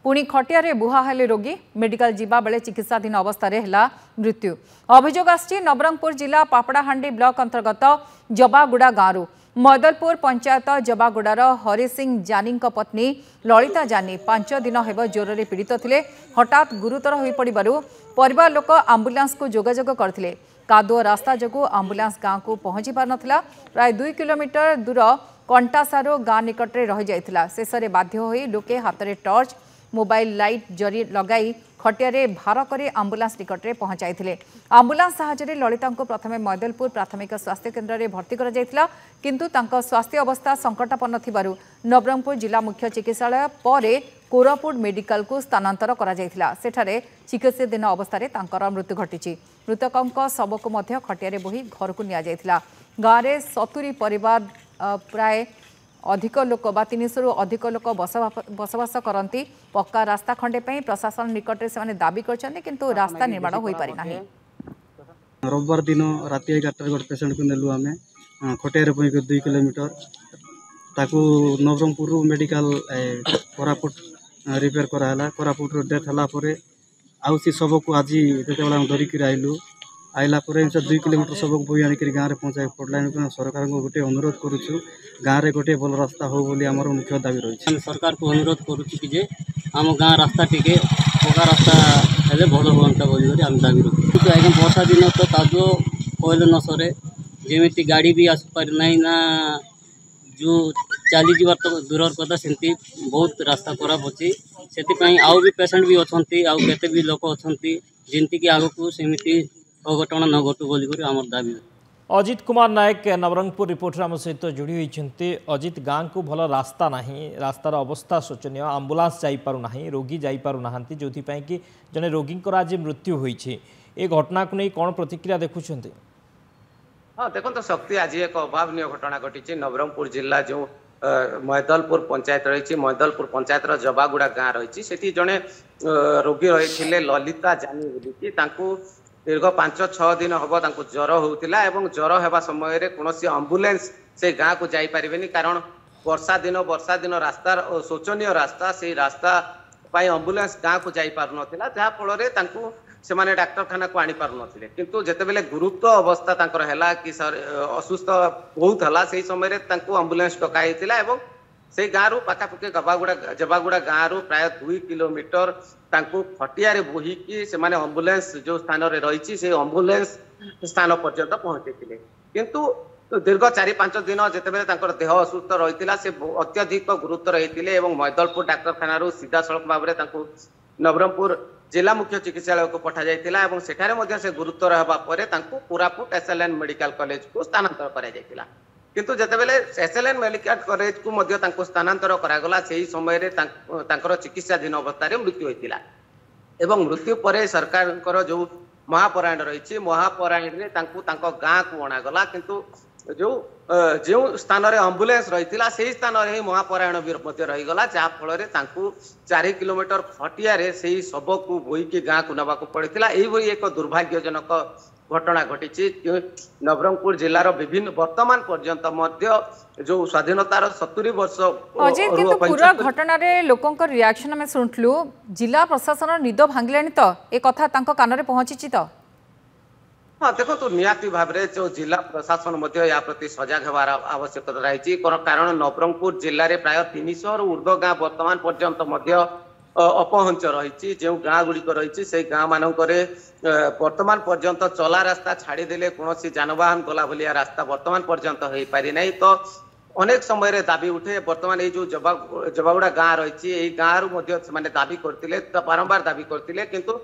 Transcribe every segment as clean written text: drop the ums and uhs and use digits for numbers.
पुणी खटिया बुहा हेले रोगी मेडिकल जीवा बेले चिकित्साधीन अवस्था है मृत्यु। अभियोग आछि नवरंगपुर जिला पापड़ाहांडी ब्लॉक अंतर्गत जबागुड़ा गाँव मैदलपुर पंचायत जबागुड़ार हरि सिंह जानी पत्नी ललिता जानी 5 दिन हेब ज्वर में पीड़ित थे। हठात गुरुतर हो पड़ू परिवार लोक आंबुलांस को जोगाजोग करथिले। कादुओ रास्ता जोगु आंबुलांस गाँव को पहुंची पार नथिला। प्राय 2 किलोमीटर दूर कंटासारो गाँ निकट में रही जाइथिला। शेष में बाध्य होई लोके हाथ में टर्च मोबाइल लाइट जरी लगाई खटिया भार कर आंबुलांस निकट में पहुंचाई। आंबुलांस साहाय्य ललिता को प्रथमे मैदलपुर प्राथमिक स्वास्थ्य केन्द्र में भर्ती करा किंतु तांको स्वास्थ्य अवस्था संकटापन्न थिबारु नवरंगपुर जिला मुख्य चिकित्सालय पर कोरापुट मेडिकल को स्थानांतर करा जायथिला। सेठारे चिकित्साधीन अवस्था तांकर मृत्यु घटी। मृतकों शव को मध्य खटिया बोही घर को निया जायथिला। गाँव में 70 परिवार प्राय अधिक लोक बा 300 अधिक लोक बसवास करती। पक्का रास्ता खंडे प्रशासन निकट से दाबी किंतु रास्ता निर्माण हो पारि नाही। रविवार दिन राति 11 गोटे पेसेंट को नेलु आमे खटिया 2 किलोमीटर ताकू नवरंगपुर मेडिकल कोरापुट रिपेयर कराला। कोरापुट डेथ हला परे आउ सी सब को आज जेते बेला धरिक आइलु आइला परे 2 किलोमीटर सब बोई आनिक गाँव में पहुँचाई पड़ला। सरकार को गोटे अनुरोध करुचु गाँव में गोटे भल रास्ता हो बोली आमर मुख्य दाबी रही। सरकार को अनुरोध करुचु कि जे आम गाँव रास्ता टिके पक्का रास्ता हेले भल हुआ बोली आम दाबी रखु। आज्ञा वर्षा दिन तो कादुओ कहले न सरे जमी गाड़ी भी आसपार ना ना जो चली जीवार तो दूर कथा सेमती बहुत रास्ता खराब अच्छी से आउ भी पेसेंट भी अच्छा आउ केते भी लोक अच्छा जमती कि आग को सेमती अघटना न घटू बोली आम दाबी। अजित कुमार नायक नवरंगपुर रिपोर्टर आम सहित जोड़ी होती। अजित गाँव को भल रास्ता नहीं रास्तार अवस्था शोचनीय आंबुलांस जापार ना रोगी जापार ना जो कि जड़े रोगी आज मृत्यु होती ए घटना को नहीं कौन प्रतिक्रिया देखुं? हाँ देखो तो शक्ति आज एक अभावन घटना घटी। नवरंगपुर जिला जो मैदलपुर पंचायत रही मैदलपुर पंचायत जबागुड़ा गाँ रही से जड़े रोगी रही ललिता जानी बोली दीर्घ 5-6 दिन हम ज्वर होता और ज्वर होगा समय कौन आंबुलांस से गाँव को जापरेनि कारण वर्षा दिन रास्ता शोचनीय रास्ता से रास्ता आंबुलांस गाँव को जापार ना जहाँफल से माने डाक्तरखाना को आनी पार नथिले किंतु जेतेबेले गुरुत्व अवस्था तांकर हैला कि असुस्थ बहुत हला से समय तांको एम्बुलेंस डकाइतिला एवं से गाँव पाखापाखि जबागुड़ा गाँव प्राय 2 किलोमीटर तांको खटिया रे बोहिकी से माने एम्बुलेंस जो स्थान रे रही से एम्बुलेंस स्थान पर्यंत पहुंचेतिले किंतु दीर्घ 4-5 दिन जेतेबेले तांकर देह असुस्थ रहितिला से अत्यधिक गुरुतर होइतिले एवं मैदलपुर डाक्तरखाना रो सीधा सड़क भाव में तांको नवरंगपुर जिला मुख्य चिकित्सालय को पठा जाइतिला एवं सेठारे मध्य से गुरुतर होगा पर कोरापुट एसएलएन मेडिकल कॉलेज को स्थानांतर करा जाइतिला किंतु जेतेबेले एसएलएन मेडिकल कॉलेज को मध्य तांको स्थानांतर करागला सेही समय रे तांकर चिकित्साधीन अवस्था रे मृत्यु होइतिला एवं मृत्यु पर सरकार जो महापरायण रही महापरायण रे तांको गाँ को अणागला किंतु जो जो स्थान रे एम्बुलेंस रही से स्थान रे महापरायण भी रहीगला जहाँफल 4 किलोमीटर खटिया से शव को बोईकी गाँ को नवा पड़ता। यही एक दुर्भाग्यजनक घटना घटी। नवरंगपुर जिलार विभिन्न वर्तमान पर्यंत जो स्वाधीनतार 70 वर्ष पूरा घटना रे लोकों रिएक्शन आम शुणुलु जिला प्रशासन निद भांगिलानी तो ए कथा तांको कान रे पहुंची तो? हाँ देखो तो निहाती भाव में जो जिला प्रशासन या प्रति सजग होवार आवश्यकता रही कारण नवरंगपुर जिले में प्राय 300 ऊर्ध्व गाँ वर्तमान पर्यंत अपहंच रही जो गाँ गुड़िक रही से गाँ मानक वर्तमान पर्यंत चला रास्ता छाड़ीदे कौन जानवाहन गला भाया रास्ता वर्तमान पर्यंत हो पारि ना तो अनेक समय दाबी उठे वर्तमान ये जो जबागुड़ा गाँ रही गाँव दाबी करते बारंबार दाबी करते किंतु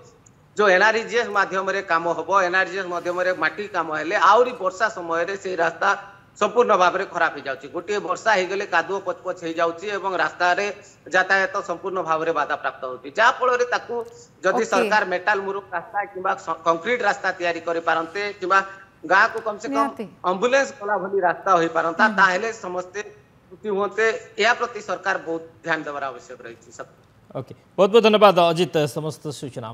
जो एनआरजीएस माध्यम काम हम एनआरजीएस माध्यम माटी काम हेले आहरी वर्षा समय से रास्ता संपूर्ण भाव में खराब हो जाए गोटे वर्षा हो गले कादुओ पचपच हो जाए रास्ता यातायात संपूर्ण भाव में बाधा प्राप्त होती जहाँफल जदि सरकार मेटाल मुरुम रास्ता कि कंक्रीट रास्ता तैयारी कर पारते कि गाँ को कम से कम एम्बुलेंस गला भली रास्ता हो पारता ताहेले समस्ते खुशी होते या प्रति सरकार बहुत ध्यान देवार आवश्यक रही। ओके बहुत बहुत धन्यवाद अजित समस्त सूचना।